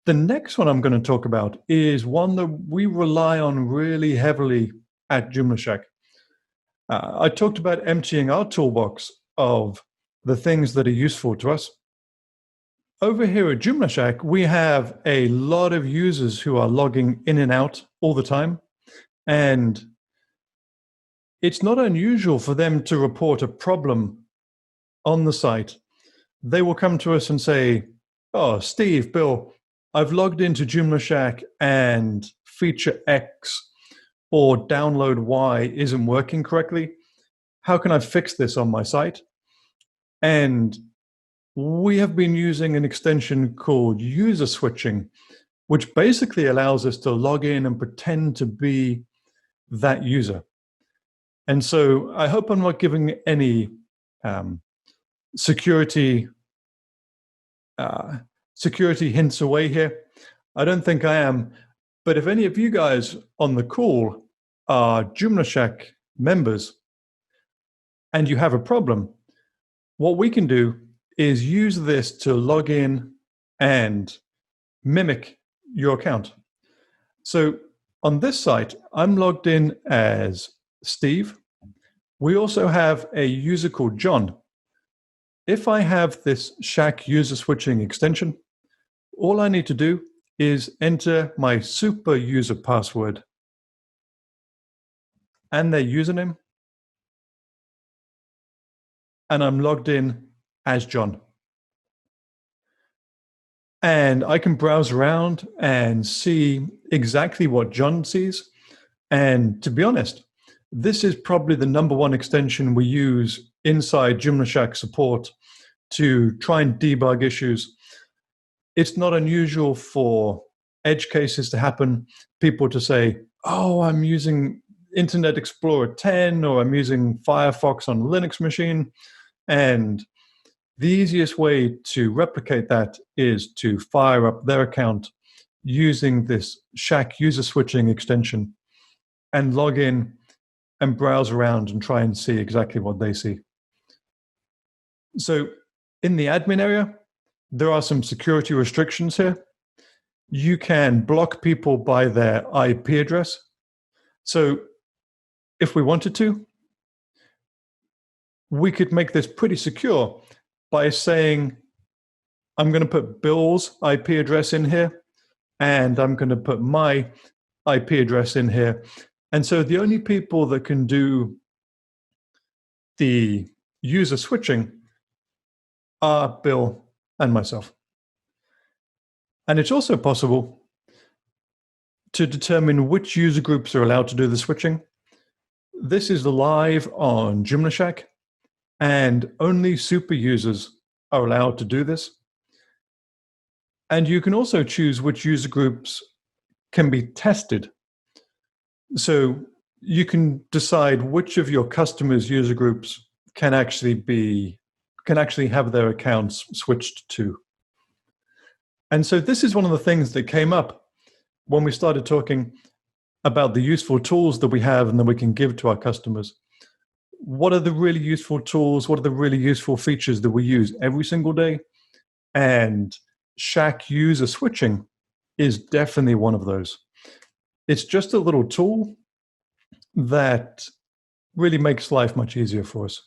The next one I'm going to talk about is one that we rely on really heavily at Joomla Shack. I talked about emptying our toolbox of the things that are useful to us. Over here at Joomla Shack, we have a lot of users who are logging in and out all the time. And it's not unusual for them to report a problem on the site. They will come to us and say, "Oh, Steve, Bill, I've logged into Joomla Shack and feature X or download Y isn't working correctly. How can I fix this on my site?" And we have been using an extension called user switching, which basically allows us to log in and pretend to be that user. And so I hope I'm not giving any security hints away here. I don't think I am. But if any of you guys on the call are Joomla Shack members and you have a problem, what we can do is use this to log in and mimic your account. So on this site, I'm logged in as Steve. We also have a user called John. If I have this Shack user switching extension, all I need to do is enter my super user password and their username, and I'm logged in as John. And I can browse around and see exactly what John sees. And to be honest, this is probably the number one extension we use inside Joomla Shack support to try and debug issues. It's not unusual for edge cases to happen, people to say, "Oh, I'm using Internet Explorer 10 or I'm using Firefox on a Linux machine." And the easiest way to replicate that is to fire up their account using this Shack user switching extension and log in and browse around and try and see exactly what they see. So in the admin area, there are some security restrictions here. You can block people by their IP address. So if we wanted to, we could make this pretty secure by saying, I'm going to put Bill's IP address in here, and I'm going to put my IP address in here. And so the only people that can do the user switching are Bill and myself. And it's also possible to determine which user groups are allowed to do the switching. This is live on Joomla Shack, and only super users are allowed to do this. And you can also choose which user groups can be tested. So you can decide which of your customers' user groups can actually have their accounts switched to. And so this is one of the things that came up when we started talking about the useful tools that we have and that we can give to our customers. What are the really useful tools? What are the really useful features that we use every single day? And Shack user switching is definitely one of those. It's just a little tool that really makes life much easier for us.